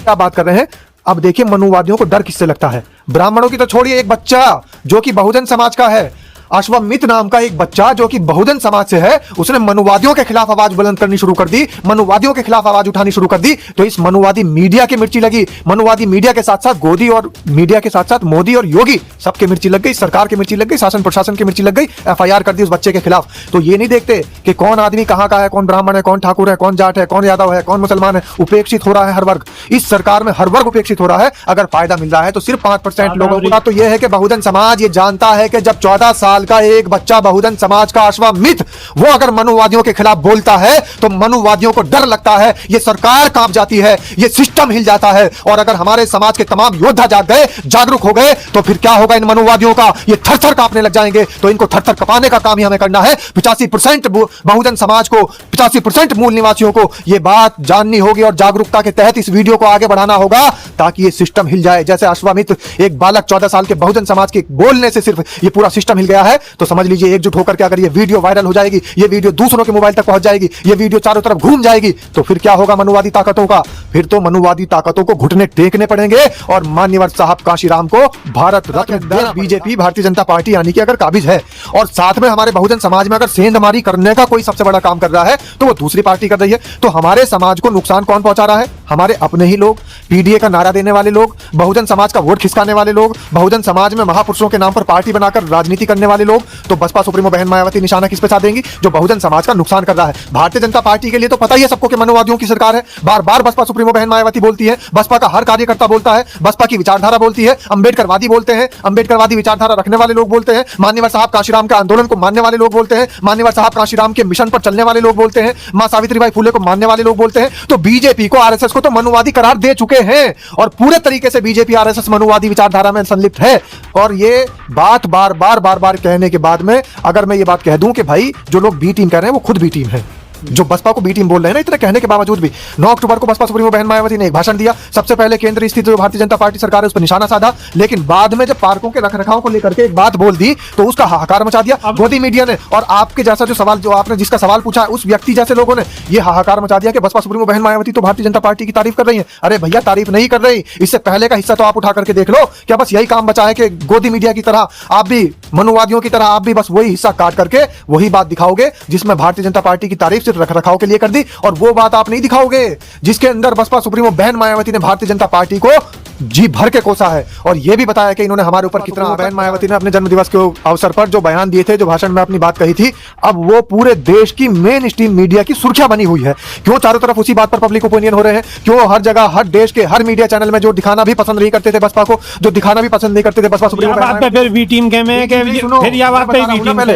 क्या बात कर रहे हैं। अब देखिए मनुवादियों को डर किससे लगता है। ब्राह्मणों की तो छोड़िए, एक बच्चा जो कि बहुजन समाज का है, अश्वमित नाम का एक बच्चा जो कि बहुजन समाज से है, उसने मनुवादियों के खिलाफ आवाज बुलंद करनी शुरू कर दी, मनुवादियों के खिलाफ आवाज उठानी शुरू कर दी। तो इस मनुवादी मीडिया की मिर्ची लगी। मनुवादी मीडिया के साथ साथ गोदी और मीडिया के साथ साथ मोदी और योगी सबके मिर्ची लग गई, सरकार की मिर्ची लग गई, शासन प्रशासन की मिर्ची लग गई, एफआईआर कर दी उस बच्चे के खिलाफ। तो ये नहीं देखते कि कौन आदमी कहां का है, कौन ब्राह्मण है, कौन ठाकुर है, कौन जाट है, कौन यादव है, कौन मुसलमान है। उपेक्षित हो रहा है हर वर्ग। इस सरकार में हर वर्ग उपेक्षित हो रहा है। अगर फायदा मिल रहा है तो सिर्फ 5% लोगों को। तो यह है कि बहुजन समाज ये जानता है कि जब 14 साल का एक बच्चा बहुजन समाज का अश्वमित वो अगर मनुवादियों के खिलाफ बोलता है तो मनुवादियों को डर लगता है, ये सरकार कांप जाती है, ये सिस्टम हिल जाता है। और अगर हमारे समाज के तमाम योद्धा जाग गए, जागरूक हो गए, तो फिर क्या होगा इन मनुवादियों का, ये थर-थर कांपने लग जाएंगे। तो इनको थर-थर कांपने का काम ही हमें करना है। 85% बहुजन समाज को, 85% मूल निवासियों को ये बात जाननी होगी और जागरूकता के तहत इस वीडियो को आगे बढ़ाना होगा ताकि ये सिस्टम हिल जाए। जैसे अश्वमित एक बालक 14 साल के बहुजन समाज के बोलने से सिर्फ ये पूरा सिस्टम हिल गया है, तो समझ लीजिए एकजुट होकर के अगर ये वीडियो वायरल हो जाएगी, ये वीडियो दूसरों के मोबाइल तक पहुंच जाएगी, ये वीडियो चारों तरफ घूम जाएगी, तो फिर क्या होगा मनुवादी ताकतों का। फिर तो मनुवादी ताकतों को घुटने टेकने पड़ेंगे और मान्यवर साहब कांशीराम को भारत रत्न बीजेपी भारतीय जनता पार्टी यानी कि अगर काबिज है और साथ में हमारे बहुजन समाज में अगर सेंधमारी करने का कोई सबसे बड़ा काम कर रहा है तो वो दूसरी पार्टी कर रही है। तो हमारे समाज को नुकसान कौन पहुंचा रहा है? हमारे अपने ही लोग, पीडीए का नारा देने वाले लोग, बहुजन समाज का वोट खिसकाने वाले लोग, बहुजन समाज में महापुरुषों के नाम पर पार्टी बनाकर राजनीति करने वाले लोग। तो बसपा सुप्रीमो बहन मायावती निशाना किस पे साध देंगी? जो बहुजन समाज का नुकसान कर रहा है। भारतीय जनता पार्टी के लिए तो पता ही है सबको कि मनुवादियों की सरकार है। बार बार बसपा सुप्रीमो बहन मायावती बोलती है, बसपा का हर कार्यकर्ता बोलता है, बसपा की विचारधारा बोलती है, अंबेडकरवादी बोलते हैं, अंबेडकरवादी विचारधारा रखने वाले लोग बोलते हैं, मान्यवर साहब कांशीराम के आंदोलन को मानने वाले लोग बोलते हैं, मान्यवर साहब कांशीराम के मिशन पर चलने वाले लोग बोलते हैं, मां सावित्रीबाई फुले को मानने वाले लोग बोलते हैं। तो बीजेपी को, आरएसएस को तो मनुवादी करार दे चुके हैं और पूरे तरीके से बीजेपी आरएसएस मनुवादी विचारधारा में संलिप्त है। और ये बात बार बार कहने के बाद में अगर मैं ये बात कह दूं कि भाई जो लोग बी टीम कह रहे हैं वो खुद बी टीम है, जो बसपा को बी टीम बोल रहे हैं ना, इतना कहने के बावजूद भी 9 अक्टूबर को बसपा सुप्रीमो बहन मायावती ने एक भाषण दिया। सबसे पहले केंद्र स्थित जो भारतीय जनता पार्टी सरकार है उस पर निशाना साधा, लेकिन बाद में जब पार्कों के रखरखाव को लेकर के एक बात बोल दी तो उसका हाहाकार मचा दिया गोदी मीडिया ने। और आपके जैसा जो सवाल, जो आपने जिसका सवाल पूछा, उस व्यक्ति जैसे लोगों ने यह हाहाकार मचा दिया कि बसपा सुप्रीमो बहन मायावती तो भारतीय जनता पार्टी की तारीफ कर रही है। अरे भैया, तारीफ नहीं कर रही, इससे पहले का हिस्सा तो आप उठा करके देख लो। क्या बस यही काम बचा है कि गोदी मीडिया की तरह आप भी, मनुवादियों की तरह आप भी बस वही हिस्सा काट करके वही बात दिखाओगे जिसमें भारतीय जनता पार्टी की तारीफ सिर्फ रखरखाव के लिए कर दी, और वो बात आप नहीं दिखाओगे जिसके अंदर बसपा सुप्रीमो बहन मायावती ने भारतीय जनता पार्टी को जी भर के कोसा है और यह भी बताया कि इन्होंने हमारे ऊपर कितना। बहन मायावती ने अपने जन्मदिवस के अवसर पर जो बयान दिए थे, जो भाषण में अपनी बात कही थी, अब वो पूरे देश की मेन स्ट्रीम मीडिया की सुर्खियां बनी हुई है। क्यों चारों तरफ उसी बात पर पब्लिक ओपिनियन हो रहे हैं? क्यों हर जगह, हर देश के हर मीडिया चैनल में जो दिखाना भी पसंद नहीं करते थे बसपा को, जो दिखाना भी पसंद नहीं करते थे बसपा सुप्रीमो,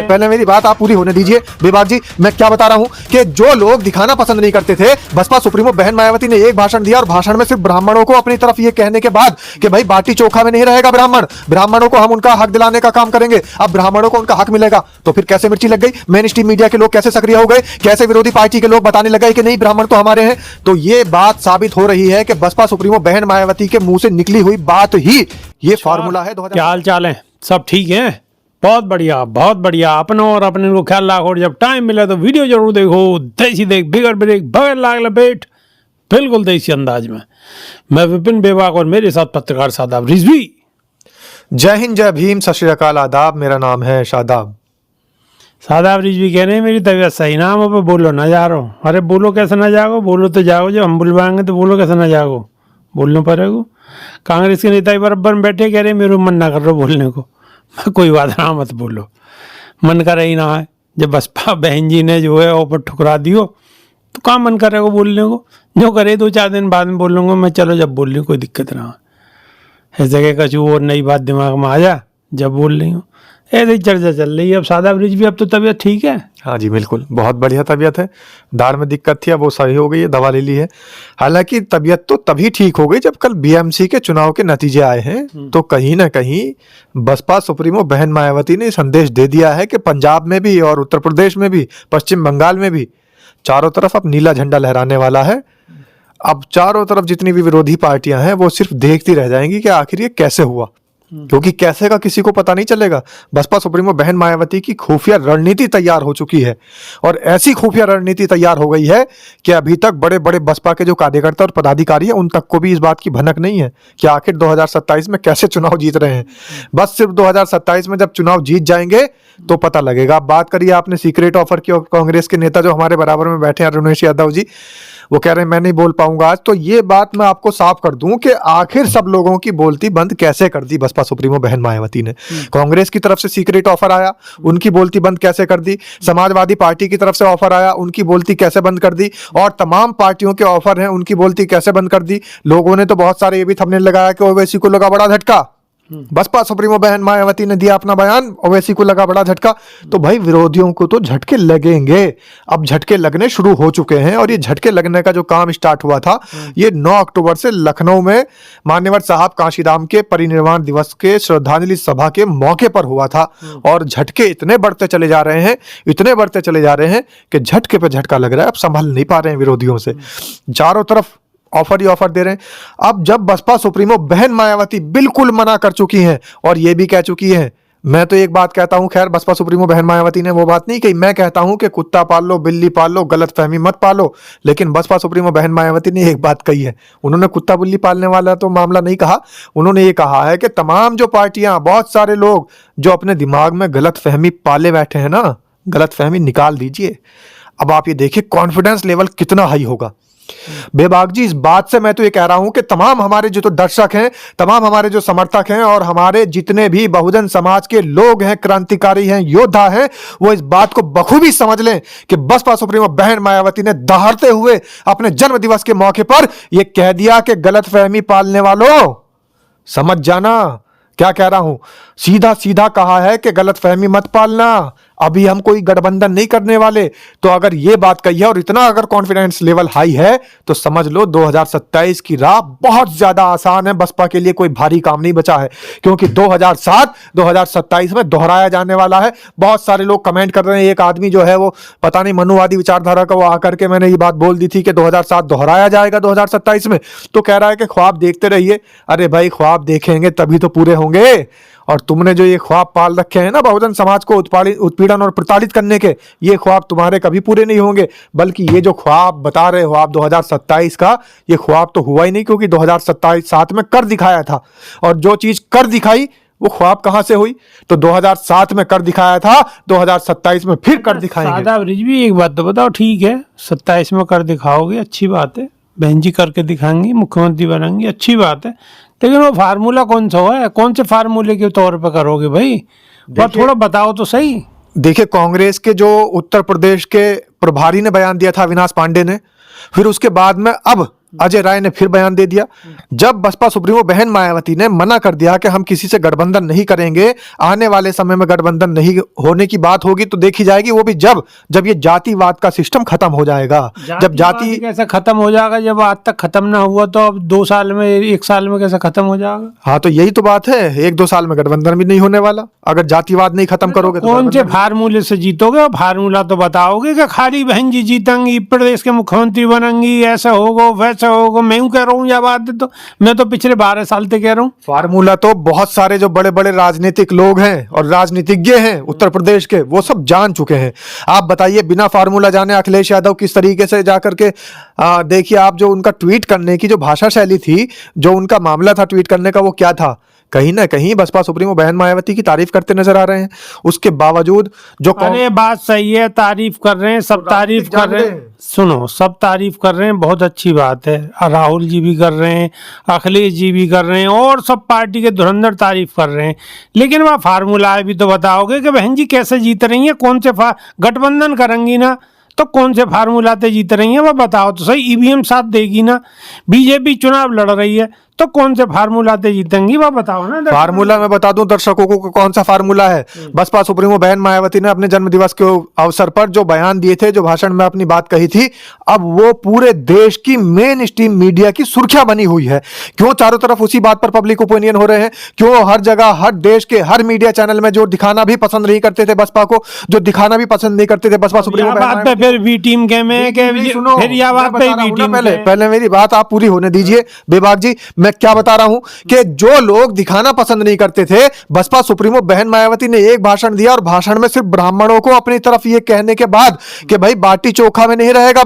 पहले मेरी बात आप पूरी होने दीजिए विभाग जी। मैं क्या बता रहा हूं कि जो लोग दिखाना पसंद नहीं करते थे, बसपा सुप्रीमो बहन मायावती ने एक भाषण दिया और भाषण में सिर्फ ब्राह्मणों को अपनी तरफ ये कहने के बाद कि भाई बाटी चोखा में नहीं रहेगा ब्राह्मण, ब्राह्मणों को हम उनका हक दिलाने का काम करेंगे, अब ब्राह्मणों को उनका हक मिलेगा। तो फिर कैसे मिर्ची लग गई? मेन स्ट्रीम मीडिया के लोग कैसे सक्रिय हो गए? कैसे विरोधी पार्टी के लोग बताने लग गए कि नहीं ब्राह्मण तो हमारे हैं? तो ये बात साबित हो रही है कि बसपा सुप्रीमो बहन मायावती के मुंह से निकली हुई बात ही ये फार्मूला है। क्या हाल चाल है? सब ठीक है? बहुत बढ़िया, बहुत बढ़िया। अपना और अपने को ख्याल रखो, जब टाइम मिले तो वीडियो जरूर देखो। देसी देख, बिगड़ ब्रेक, बगैर लाग लपेट, बिल्कुल देसी अंदाज में। मैं विपिन बेबाक और मेरे साथ पत्रकार शादाब रिजवी। जय हिंद, जय भीम, सत श्री अकाल, आदाब। मेरा नाम है शादाब। शादाब रिजवी कह रहे हैं मेरी तबीयत सही ना हो, बोलो ना जा रहा हूँ। अरे बोलो कैसे ना जाओ, बोलो तो जाओ, जब हम बुलवाएंगे तो बोलो कैसे ना जाओ, बोलना पड़ेगा। कांग्रेस के नेता बराबर में बैठे कह रहे मेरे मन ना कर रहा बोलने को। कोई बात ना, मत बोलो, मन कर ही ना है। जब बसपा बहन जी ने जो है ऊपर ठुकरा दियो तो कहाँ मन करेगा बोलने को? जो करे 2-4 दिन बाद में बोल लूँगा मैं, चलो जब बोल रही हूँ कोई दिक्कत ना हो। इस जगह कछु और नई बात दिमाग में आ जा जब बोल रही हूँ, ऐसे ही चर्चा चल रही है। अब शादाब रिजवी, अब तो तबीयत ठीक है? हाँ जी बिल्कुल, बहुत बढ़िया तबीयत है। दाढ़ में दिक्कत थी, अब वो सही हो गई है, दवा ले ली है। हालांकि तबीयत तो तभी ठीक हो गई जब कल बीएमसी के चुनाव के नतीजे आए हैं। तो कहीं ना कहीं बसपा सुप्रीमो बहन मायावती ने संदेश दे दिया है कि पंजाब में भी और उत्तर प्रदेश में भी, पश्चिम बंगाल में भी चारों तरफ अब नीला झंडा लहराने वाला है। अब चारों तरफ जितनी भी विरोधी पार्टियां हैं वो सिर्फ देखती रह जाएंगी कि आखिर ये कैसे हुआ। क्योंकि कैसे का किसी को पता नहीं चलेगा। बसपा सुप्रीमो बहन मायावती की खुफिया रणनीति तैयार हो चुकी है और ऐसी खुफिया रणनीति तैयार हो गई है कि अभी तक बड़े बड़े बसपा के जो कार्यकर्ता और पदाधिकारी हैं उन तक को भी इस बात की भनक नहीं है कि आखिर 2027 में कैसे चुनाव जीत रहे हैं। बस सिर्फ 2027 में जब चुनाव जीत जाएंगे तो पता लगेगा। बात करिए आपने सीक्रेट ऑफर की, और कांग्रेस के नेता जो हमारे बराबर में बैठे हैं अरुणेश यादव जी, वो कह रहे हैं मैं नहीं बोल पाऊंगा आज। तो ये बात मैं आपको साफ कर दूं कि आखिर सब लोगों की बोलती बंद कैसे कर दी बसपा सुप्रीमो बहन मायावती ने। कांग्रेस की तरफ से सीक्रेट ऑफर आया, उनकी बोलती बंद कैसे कर दी। समाजवादी पार्टी की तरफ से ऑफर आया, उनकी बोलती कैसे बंद कर दी। और तमाम पार्टियों के ऑफर हैं, उनकी बोलती कैसे बंद कर दी। लोगों ने तो बहुत सारे ये भी थंबनेल लगाया कि ओवैसी को लगा बड़ा झटका, बसपा सुप्रीमो बहन मायावती ने दिया अपना बयान, ओवैसी को लगा बड़ा झटका। तो भाई विरोधियों को तो झटके लगेंगे, अब झटके लगने शुरू हो चुके हैं। और ये झटके लगने का जो काम स्टार्ट हुआ था ये 9 अक्टूबर से लखनऊ में मान्यवर साहब कांशीराम के परिनिर्वाण दिवस के श्रद्धांजलि सभा के मौके पर हुआ था। और झटके इतने बढ़ते चले जा रहे हैं, इतने बढ़ते चले जा रहे हैं कि झटके पे झटका लग रहा है। अब संभल नहीं पा रहे हैं विरोधियों से, चारों तरफ ऑफर ही ऑफर दे रहे हैं। अब जब बसपा सुप्रीमो बहन मायावती बिल्कुल मना कर चुकी हैं और ये भी कह चुकी हैं, मैं तो एक बात कहता हूं, खैर बसपा सुप्रीमो बहन मायावती ने वो बात नहीं कही, मैं कहता हूं कि कुत्ता पाल लो, बिल्ली पाल लो, गलत फहमी मत पालो। लेकिन बसपा सुप्रीमो बहन मायावती ने एक बात कही है, उन्होंने कुत्ता बिल्ली पालने वाला तो मामला नहीं कहा, उन्होंने ये कहा है कि तमाम जो पार्टियां, बहुत सारे लोग जो अपने दिमाग में गलत फहमी पाले बैठे हैं ना, गलत फहमी निकाल दीजिए। अब आप ये देखिए कॉन्फिडेंस लेवल कितना हाई होगा। बेबाक जी, इस बात से मैं तो ये कह रहा हूं कि तमाम हमारे जो तो दर्शक हैं, तमाम हमारे जो समर्थक हैं और हमारे जितने भी बहुजन समाज के लोग हैं, क्रांतिकारी हैं, योद्धा हैं, वो इस बात को बखूबी समझ लें कि बसपा सुप्रीमो बहन मायावती ने दहाड़ते हुए अपने जन्म दिवस के मौके पर यह कह दिया कि गलत फहमी पालने वालों समझ जाना क्या कह रहा हूं। सीधा सीधा कहा है कि गलत फहमी मत पालना, अभी हम कोई गठबंधन नहीं करने वाले। तो अगर ये बात कही है और इतना अगर कॉन्फिडेंस लेवल हाई है तो समझ लो 2027 की राह बहुत ज्यादा आसान है। बसपा के लिए कोई भारी काम नहीं बचा है, क्योंकि 2007 2027 में दोहराया जाने वाला है। बहुत सारे लोग कमेंट कर रहे हैं, एक आदमी जो है वो पता नहीं मनुवादी विचारधारा का, वो आकर के मैंने ये बात बोल दी थी कि 2007 दोहराया जाएगा 2027 में, तो कह रहा है कि ख्वाब देखते रहिए। अरे भाई, ख्वाब देखेंगे तभी तो पूरे होंगे। और तुमने जो ये ख्वाब पाल रखे हैं ना बहुजन समाज को उत्पीड़न और प्रताड़ित करने के, ये ख्वाब तुम्हारे कभी पूरे नहीं होंगे। बल्कि ये जो ख्वाब बता रहे हो आप 2027 का, ये ख्वाब तो हुआ ही नहीं, क्योंकि 2007 में कर दिखाया था। और जो चीज कर दिखाई वो ख्वाब कहां से हुई। तो 2007 में कर दिखाया था, 2027 में फिर कर दिखाएंगे। सादा रिजवी, एक बात तो बताओ, ठीक है 27 में कर दिखाओगे, अच्छी बात है, बहन जी करके दिखाएंगी, मुख्यमंत्री बनेंगी, अच्छी बात है, लेकिन वो फार्मूला कौन सा है, कौन से फार्मूले के तौर पर करोगे भाई, वो थोड़ा बताओ तो सही। देखिए, कांग्रेस के जो उत्तर प्रदेश के प्रभारी ने बयान दिया था, अविनाश पांडे ने, फिर उसके बाद में अब अजय राय ने फिर बयान दे दिया। जब बसपा सुप्रीमो बहन मायावती ने मना कर दिया कि हम किसी से गठबंधन नहीं करेंगे, आने वाले समय में गठबंधन नहीं होने की बात होगी तो देखी जाएगी, वो भी जब ये जातिवाद का सिस्टम खत्म हो जाएगा। जब जाति कैसे खत्म हो जाएगा, जब आज तक खत्म ना हुआ तो अब 2 साल में 1 साल में कैसे खत्म हो जाएगा। हाँ, तो यही तो बात है, 1-2 साल में गठबंधन भी नहीं होने वाला अगर जातिवाद नहीं खत्म करोगे। कौन से फार्मूले से जीतोगे, फार्मूला तो बताओगे कि खाली बहन जी जीतेंगी, प्रदेश के मुख्यमंत्री बनेंगी, ऐसा होगा वैसा होगा। मैं कह रहा हूँ या बात है, तो मैं तो पिछले 12 साल से कह रहा हूँ। फार्मूला तो बहुत सारे जो बड़े बड़े राजनीतिक लोग हैं और राजनीतिज्ञ हैं उत्तर प्रदेश के, वो सब जान चुके हैं। आप बताइए, बिना फार्मूला जाने अखिलेश यादव किस तरीके से जाकर के देखिए आप, जो उनका ट्वीट करने की जो भाषा शैली थी, जो उनका मामला था ट्वीट करने का, वो क्या था, कहीं ना कहीं बसपा सुप्रीमो बहन मायावती की तारीफ करते नजर आ रहे हैं। उसके बावजूद जो अरे बात सही है, तारीफ कर रहे हैं, सब तारीफ कर रहे हैं, सुनो सब तारीफ कर रहे हैं, बहुत अच्छी बात है। राहुल जी भी कर रहे हैं, अखिलेश जी भी कर रहे हैं, और सब पार्टी के धुरंधर तारीफ कर रहे हैं। लेकिन वह फार्मूला भी तो बताओगे कि बहन जी कैसे जीत रही है, कौन से गठबंधन करेंगी ना तो कौन से फार्मूला से जीत रही है, वह बताओ तो सही। ईवीएम साथ देगी ना, बीजेपी चुनाव लड़ रही है तो कौन से फार्मूला से जीतेंगी, वह बताओ ना। फार्मूला मैं बता दूं दर्शकों को कौन सा फार्मूला है। बसपा सुप्रीमो बहन मायावती ने अपने जन्म दिवस के अवसर पर जो बयान दिए थे, जो भाषण में अपनी बात कही थी, अब वो पूरे देश की मेन स्ट्रीम मीडिया की सुर्खियां बनी हुई है। क्यों चारों तरफ उसी बात पर पब्लिक ओपिनियन हो रहे हैं, क्यों हर जगह हर देश के हर मीडिया चैनल में जो दिखाना भी पसंद नहीं करते थे बसपा को, जो दिखाना भी पसंद नहीं करते थे बसपा सुप्रीमो बहन, फिर भी टीम के में, पहले मेरी बात आप पूरी होने दीजिए बेबाक जी। मैं क्या बता रहा हूं कि जो लोग दिखाना पसंद नहीं करते थे, बसपा सुप्रीमो बहन मायावती ने एक भाषण दिया और भाषण में सिर्फ ब्राह्मणों को अपनी तरफ ये कहने के बाद कि भाई बाटी चोखा में नहीं रहेगा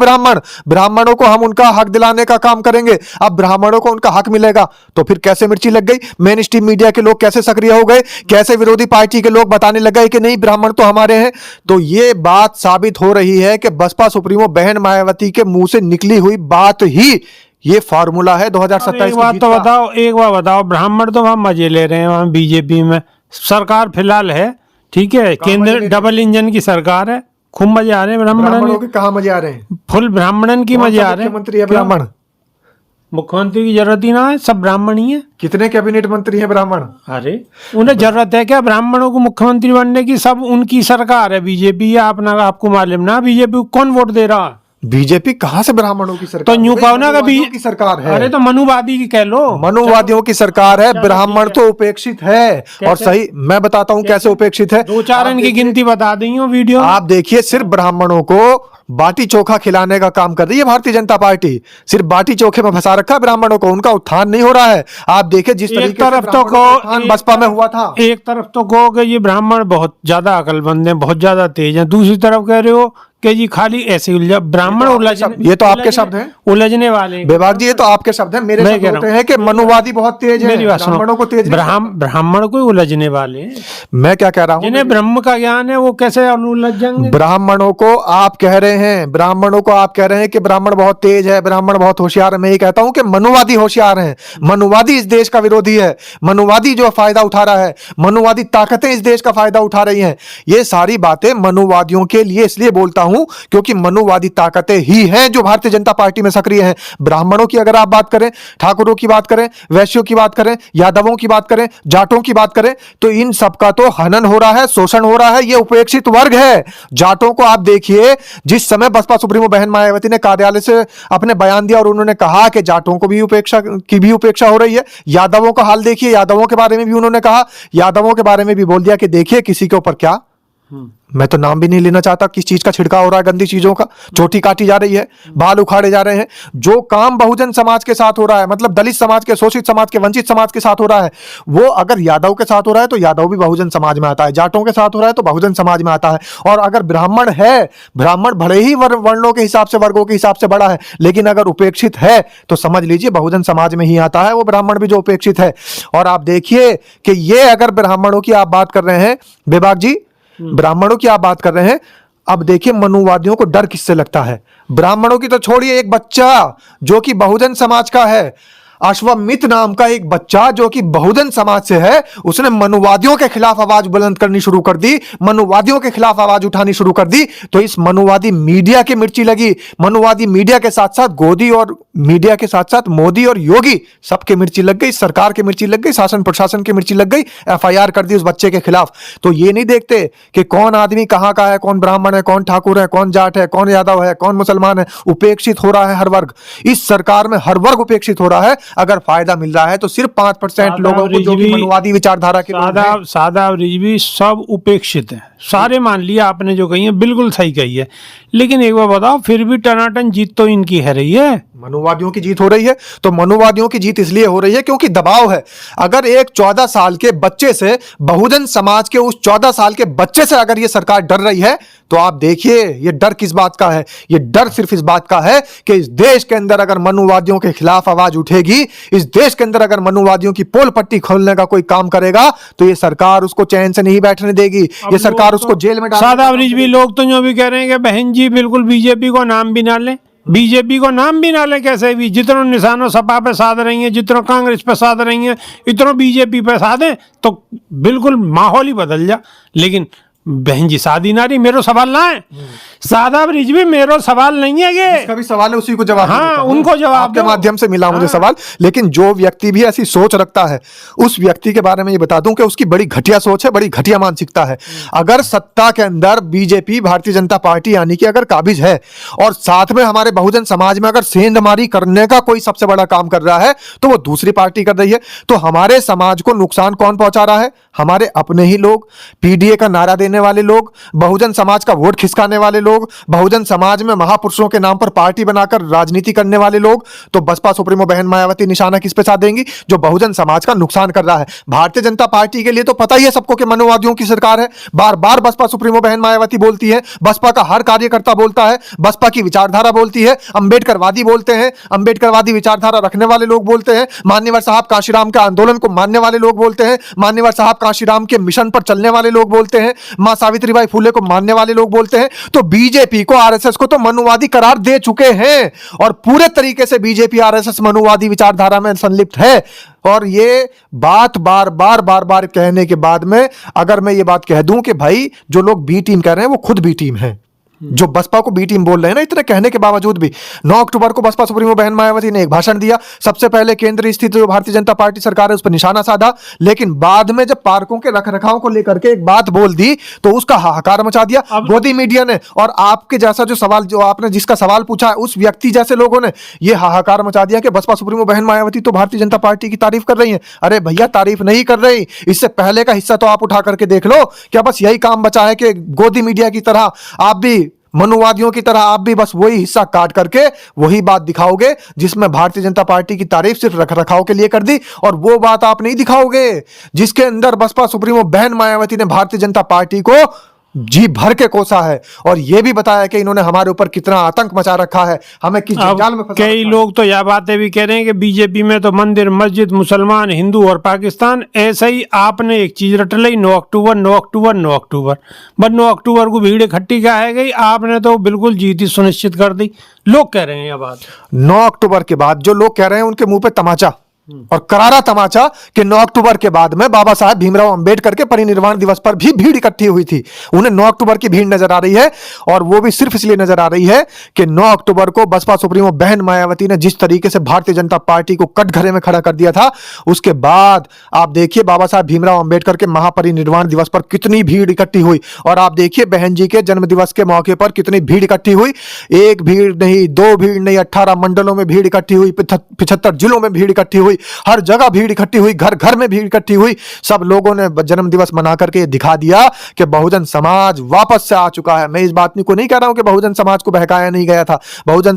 ब्राह्मणों को हम उनका हक दिलाने का काम करेंगे, अब ब्राह्मणों को उनका हक मिलेगा, तो फिर कैसे मिर्ची लग गई? मेन स्ट्रीम मीडिया के लोग कैसे सक्रिय हो गए, कैसे विरोधी पार्टी के लोग बताने लग गए कि नहीं ब्राह्मण तो हमारे हैं। तो ये बात साबित हो रही है कि बसपा सुप्रीमो बहन मायावती के मुंह से निकली हुई बात ही ये फार्मूला है 2027 एक बात तो बताओ, एक बात बताओ, ब्राह्मण तो वहां मजे ले रहे हैं, वहां बीजेपी में सरकार फिलहाल है, ठीक है, केंद्र डबल इंजन की सरकार है, खूब मजे आ रहे हैं ब्राह्मणों के। कहाँ मजे आ रहे हैं? फुल ब्राह्मणन की मजे आ रहे हैं। मुख्यमंत्री है ब्राह्मण, मुख्यमंत्री की जरूरत ही ना है, सब ब्राह्मण ही है। कितने कैबिनेट मंत्री हैं ब्राह्मण? अरे उन्हें जरूरत है क्या ब्राह्मणों को मुख्यमंत्री बनने की? सब उनकी सरकार है बीजेपी, या अपना आपको मालूम ना बीजेपी को कौन वोट दे रहा है? बीजेपी कहां से ब्राह्मणों की सरकार? तो यूं कहो ना कि की सरकार है। अरे तो मनुवादी की कह लो, मनुवादियों की सरकार है, ब्राह्मण तो उपेक्षित है। और सही मैं बताता हूं कैसे उपेक्षित है। दो चार इनकी गिनती बता दी हो वीडियो। आप देखिए, सिर्फ ब्राह्मणों को बाटी चोखा खिलाने का काम कर रही है भारतीय जनता पार्टी। सिर्फ बाटी चोखे में फंसा रखा है ब्राह्मणों को, उनका उत्थान नहीं हो रहा है। आप देखिए जिस तरीके से उत्थान बसपा में हुआ था। एक तरफ तो कहो कि ये ब्राह्मण बहुत ज्यादा अकलमंद है, बहुत ज्यादा तेज है, दूसरी तरफ कह रहे हो कि जी खाली ऐसे ब्राह्मण उलझने, ये तो आपके शब्द हैं, उलझने वाले बेबाक जी, ये तो आपके शब्द हैं। मेरे शब्द होते हैं कि मनुवादी बहुत तेज है, ब्राह्मणों को तेज, ब्राह्मण को उलझने वाले। मैं क्या कह रहा हूँ, जिन्हें ब्रह्म का ज्ञान है वो कैसे उलझ जाएंगे? ब्राह्मणों को आप कह रहे हैं, ब्राह्मणों को आप कह रहे हैं कि ब्राह्मण बहुत तेज है, ब्राह्मण बहुत होशियार है। मैं ये कहता हूं कि मनुवादी होशियार हैं। मनुवादी इस देश का विरोधी है, मनुवादी जो फायदा उठा रहा है, मनुवादी ताकतें इस देश का फायदा उठा रही हैं। ये सारी बातें मनुवादियों के लिए इसलिए बोलता हूं क्योंकि मनुवादी ताकतें ही हैं जो भारतीय जनता पार्टी में सक्रिय हैं। ब्राह्मणों की अगर आप बात करें, ठाकुरों की बात करें, वैश्यों की बात करें, यादवों की बात करें, जाटों की बात करें, तो इन सबका तो हनन हो रहा है, शोषण हो रहा है। ये उपेक्षित वर्ग है। जाटों को आप देखिए, जिस समय बसपा सुप्रीमो बहन मायावती ने कार्यालय से अपने बयान दिया और उन्होंने कहा कि जाटों को भी उपेक्षा हो रही है। यादवों का हाल देखिए, यादवों के बारे में भी उन्होंने कहा, यादवों के बारे में भी बोल दिया कि देखिए किसी के ऊपर क्या, मैं तो नाम भी नहीं लेना चाहता किस चीज का छिड़काव हो रहा है, गंदी चीजों का, चोटी काटी जा रही है, बाल उखाड़े जा रहे हैं। जो काम बहुजन समाज के साथ हो रहा है, मतलब दलित समाज के, शोषित समाज के, वंचित समाज के साथ हो रहा है, वो अगर यादव के साथ हो रहा है तो यादव भी बहुजन समाज में आता है, जाटों के साथ हो रहा है तो बहुजन समाज में आता है। और अगर ब्राह्मण है, ब्राह्मण भले ही वर्णों के हिसाब से, वर्गों के हिसाब से बड़ा है, लेकिन अगर उपेक्षित है तो समझ लीजिए बहुजन समाज में ही आता है वो ब्राह्मण भी जो उपेक्षित है। और आप देखिए कि ये अगर ब्राह्मणों की आप बात कर रहे हैं, बेबाक जी, ब्राह्मणों की आप बात कर रहे हैं, अब देखिए मनुवादियों को डर किससे लगता है? ब्राह्मणों की तो छोड़िए, एक बच्चा जो कि बहुजन समाज का है, अश्वमित नाम का एक बच्चा जो कि बहुजन समाज से है, उसने मनुवादियों के खिलाफ आवाज बुलंद करनी शुरू कर दी, मनुवादियों के खिलाफ आवाज उठानी शुरू कर दी। तो इस मनुवादी मीडिया की मिर्ची लगी, मनुवादी मीडिया के साथ साथ गोदी और मीडिया के साथ साथ मोदी और योगी सबके मिर्ची लग गई, सरकार की मिर्ची लग गई, शासन प्रशासन की मिर्ची लग गई, एफआईआर कर दी उस बच्चे के खिलाफ। तो ये नहीं देखते कि कौन आदमी कहां का है, कौन ब्राह्मण है, कौन ठाकुर है, कौन जाट है, कौन यादव है, कौन मुसलमान है। उपेक्षित हो रहा है हर वर्ग, इस सरकार में हर वर्ग उपेक्षित हो रहा है। अगर फायदा मिल रहा है तो सिर्फ 5% लोगों को जो कि मनुवादी विचारधारा के लोग हैं। सादा रिजवी सब उपेक्षित है, सारे मान लिया आपने जो कही है बिल्कुल सही कही है। लेकिन एक बार बताओ, फिर भी टनाटन जीत तो इनकी है रही है, मनुवादियों की जीत हो रही है। तो मनुवादियों की जीत इसलिए हो रही है क्योंकि दबाव है। अगर एक 14 साल के बच्चे से, बहुजन समाज के उस 14 साल के बच्चे से अगर ये सरकार डर रही है, तो आप देखिए ये डर किस बात का है। ये डर सिर्फ इस बात का है कि इस देश के अंदर अगर मनुवादियों के खिलाफ आवाज उठेगी, इस देश के अंदर अगर मनुवादियों की पोल पट्टी खोलने का कोई काम करेगा, तो ये सरकार उसको चैन से नहीं बैठने देगी, ये सरकार उसको जेल में डाल। सादा रिजवी लोग तो जो भी कह रहे हैं कि बहन जी बिल्कुल बीजेपी को नाम भी ना लें, बीजेपी को नाम भी ना ले, कैसे भी जितनों निशानों सपा पे साध रही हैं, जितनों कांग्रेस पे साध रही हैं, इतनों बीजेपी पे साधें तो बिल्कुल माहौल ही बदल जा। लेकिन बहन जी शादी नारी मेरो सवाल ना है, सादा रिजवी मेरो सवाल नहीं है, ये इसका भी सवाल है, उसी को जवाब हाँ उनको जवाब के माध्यम से मिला मुझे सवाल। लेकिन जो व्यक्ति भी ऐसी सोच रखता है, उस व्यक्ति के बारे में ये बता दूं कि उसकी बड़ी घटिया सोच है, बड़ी घटिया मानसिकता है। अगर सत्ता के अंदर बीजेपी, भारतीय जनता पार्टी यानी कि अगर काबिज है, और साथ में हमारे बहुजन समाज में अगर सेंधमारी करने का कोई सबसे बड़ा काम कर रहा है, तो वो दूसरी पार्टी कर रही है। तो हमारे समाज को नुकसान कौन पहुंचा रहा है? हमारे अपने ही लोग। पीडीए का नारा देने करने वाले लोग, बहुजन समाज का वोट खिसकाने वाले लोग, बहुजन समाज में महापुरुषों के नाम पर पार्टी बनाकर राजनीति करने वाले लोग, तो बसपा सुप्रीमो बहन मायावती निशाना किस पे साध देंगी? जो बहुजन समाज का नुकसान कर रहा है। भारतीय जनता पार्टी के लिए तो पता ही है सबको कि मनोवादियों की सरकार है। बार बार बसपा सुप्रीमो बहन मायावती बोलती है, बसपा का हर कार्यकर्ता बोलता है, बसपा की विचारधारा बोलती है, अंबेडकरवादी बोलते हैं, अंबेडकरवादी विचारधारा रखने वाले लोग बोलते हैं, मान्यवर साहब कांशीराम के आंदोलन को मानने वाले लोग बोलते हैं, मान्यवर साहब कांशीराम के मिशन पर चलने वाले लोग बोलते हैं, मां सावित्रीबाई फुले को मानने वाले लोग बोलते हैं। तो बीजेपी को, आरएसएस को तो मनुवादी करार दे चुके हैं और पूरे तरीके से बीजेपी आरएसएस मनुवादी विचारधारा में संलिप्त है। और ये बात बार बार कहने के बाद में अगर मैं ये बात कह दूं कि भाई जो लोग बी टीम कह रहे हैं वो खुद बी टीम है, जो बसपा को बी टीम बोल रहे हैं ना, इतने कहने के बावजूद भी 9 अक्टूबर को बसपा सुप्रीमो बहन मायावती ने एक भाषण दिया। सबसे पहले केंद्र स्थित जो भारतीय जनता पार्टी सरकार है उस पर निशाना साधा, लेकिन बाद में जब पार्कों के रखरखाव को लेकर के एक बात बोल दी तो उसका हाहाकार मचा दिया गोदी मीडिया ने। और आपके जैसा जो सवाल, जो आपने जिसका सवाल पूछा है, उस व्यक्ति जैसे लोगों ने यह हाहाकार मचा दिया कि बसपा सुप्रीमो बहन मायावती तो भारतीय जनता पार्टी की तारीफ कर रही है। अरे भैया, तारीफ नहीं कर रही, इससे पहले का हिस्सा तो आप उठा करके देख लो। क्या बस यही काम बचा है कि गोदी मीडिया की तरह आप भी, मनुवादियों की तरह आप भी बस वही हिस्सा काट करके वही बात दिखाओगे जिसमें भारतीय जनता पार्टी की तारीफ सिर्फ रखरखाव के लिए कर दी, और वो बात आप नहीं दिखाओगे जिसके अंदर बसपा सुप्रीमो बहन मायावती ने भारतीय जनता पार्टी को जी भर के कोसा है और यह भी बताया कि इन्होंने हमारे ऊपर कितना आतंक मचा रखा है, हमें किस जंजाल में फंसा कई रखा है। लोग तो यह बातें भी कह रहे हैं कि बीजेपी में तो मंदिर, मस्जिद, मुसलमान, हिंदू और पाकिस्तान। ऐसे ही आपने एक चीज रट ली, 9 अक्टूबर 9 अक्टूबर 9 अक्टूबर, बस 9 अक्टूबर को भीड़ इकट्ठी क्या है गई, आपने तो बिल्कुल जीत ही सुनिश्चित कर दी। लोग कह रहे हैं यह बात। 9 अक्टूबर के बाद जो लोग कह रहे हैं उनके मुंह पे तमाचा और करारा तमाचा कि 9 अक्टूबर के बाद में बाबा साहब भीमराव अंबेडकर के परिनिर्वाण दिवस पर भी भीड़ इकट्ठी हुई थी। उन्हें 9 अक्टूबर की भीड़ नजर आ रही है और वो भी सिर्फ इसलिए नजर आ रही है कि 9 अक्टूबर को बसपा सुप्रीमो बहन मायावती ने जिस तरीके से भारतीय जनता पार्टी को कटघरे में खड़ा कर दिया था, उसके बाद आप देखिए बाबा साहब भीमराव अंबेडकर के महापरिनिर्वाण दिवस पर कितनी भीड़ इकट्ठी हुई और आप देखिए बहन जी के जन्म दिवस के मौके पर कितनी भीड़ इकट्ठी हुई। एक भीड़ नहीं, दो भीड़ नहीं, 18 मंडलों में भीड़ इकट्ठी हुई, 75 जिलों में भीड़ इकट्ठी हुई, हर जगह भीड़ इकट्ठी हुई, घर घर में भीड़ इकट्ठी हुई। सब लोगों ने जन्म दिवस मना करके दिखा दिया कि बहुजन समाज वापस से आ चुका है। मैं इस बात को नहीं कह रहा हूं कि बहुजन समाज को बहकाया नहीं गया था, बहुजन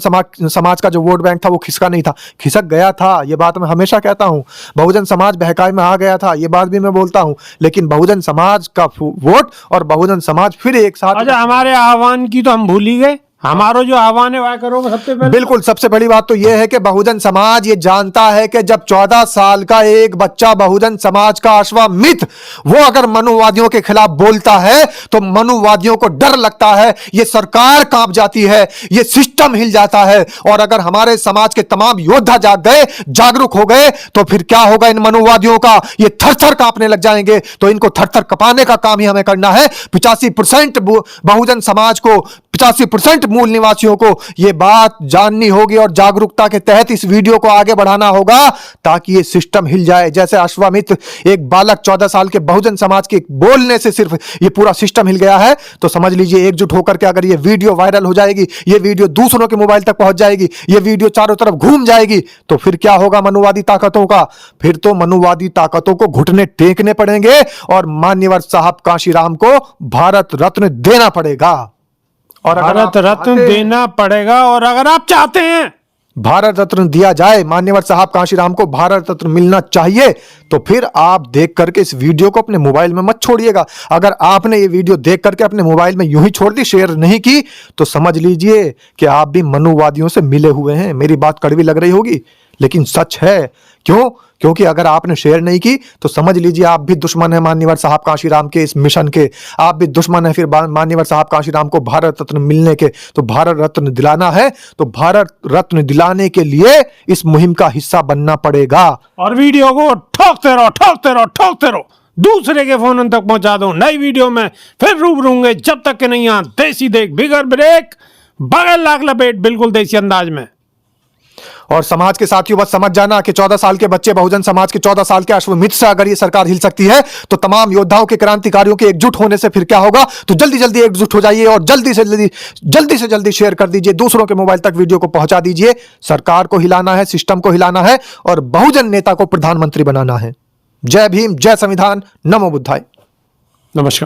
समाज का जो वोट बैंक था वो खिसका नहीं था, खिसक गया था। यह बात मैं हमेशा कहता हूं। बहुजन समाज बहकाए में आ गया था, यह बात भी मैं बोलता हूं, लेकिन बहुजन समाज का वोट और बहुजन समाज फिर एक साथ। अच्छा, हमारे आह्वान की तो हम भूल ही गए। हमारा जो आह्वान है वह करोगे सबसे पहले। बिल्कुल, सबसे बड़ी बात तो यह है कि बहुजन समाज ये जानता है कि जब 14 साल का एक बच्चा बहुजन समाज का अश्वमित वो अगर मनुवादियों के खिलाफ बोलता है तो मनुवादियों को डर लगता है, ये सरकार कांप जाती है, ये सिस्टम हिल जाता है। और अगर हमारे समाज के तमाम योद्धा जाग गए, जागरूक हो गए, तो फिर क्या होगा इन मनुवादियों का, ये थर-थर कांपने लग जाएंगे। तो इनको थर-थर कपाने का काम ही हमें करना है। 85% बहुजन समाज को, 85% मूल निवासियों को यह बात जाननी होगी और जागरूकता के तहत इस वीडियो को आगे बढ़ाना होगा ताकि यह सिस्टम हिल जाए। जैसे अश्वमित एक बालक 14 साल के बहुजन समाज के बोलने से सिर्फ यह पूरा सिस्टम हिल गया है, तो समझ लीजिए एकजुट होकर के अगर यह वीडियो वायरल हो जाएगी, यह वीडियो दूसरों के मोबाइल तक पहुंच जाएगी, यह वीडियो चारों तरफ घूम जाएगी, तो फिर क्या होगा मनुवादी ताकतों का? फिर तो मनुवादी ताकतों को घुटने टेकने पड़ेंगे और मान्यवर साहब कांशीराम को भारत रत्न देना पड़ेगा। और भारत रत्न देना पड़ेगा। और अगर आप चाहते हैं भारत रत्न दिया जाए, मान्यवर साहब कांशीराम को भारत रत्न मिलना चाहिए, तो फिर आप देख करके इस वीडियो को अपने मोबाइल में मत छोड़िएगा। अगर आपने ये वीडियो देख करके अपने मोबाइल में यूं ही छोड़ दी, शेयर नहीं की, तो समझ लीजिए कि आप भी मनुवादियों से मिले हुए हैं। मेरी बात कड़वी लग रही होगी लेकिन सच है। क्यों? क्योंकि अगर आपने शेयर नहीं की तो समझ लीजिए आप भी दुश्मन है मान्यवर साहब कांशीराम के इस मिशन के, आप भी दुश्मन है फिर मान्यवर साहब कांशीराम को भारत रत्न मिलने के। तो भारत रत्न दिलाना है तो भारत रत्न दिलाने के लिए इस मुहिम का हिस्सा बनना पड़ेगा। और वीडियो को ठोकते रहो, ठोकते रहो, ठोकते रहो, दूसरे के फोन तक पहुंचा दो। नई वीडियो में फिर रूबरू होंगे, जब तक के नहीं यहाँ देसी देख बिगर ब्रेक बगल लाख लपेट, बिल्कुल देसी अंदाज में। और समाज के साथियों बस समझ जाना कि 14 साल के बच्चे, बहुजन समाज के 14 साल के अश्वमित से अगर ये सरकार हिल सकती है तो तमाम योद्धाओं के, क्रांतिकारियों के एकजुट होने से फिर क्या होगा? तो जल्दी जल्दी एकजुट हो जाइए और जल्दी से जल्दी शेयर कर दीजिए, दूसरों के मोबाइल तक वीडियो को पहुंचा दीजिए। सरकार को हिलाना है, सिस्टम को हिलाना है और बहुजन नेता को प्रधानमंत्री बनाना है। जय भीम, जय संविधान, नमो बुद्धाय। नमस्कार।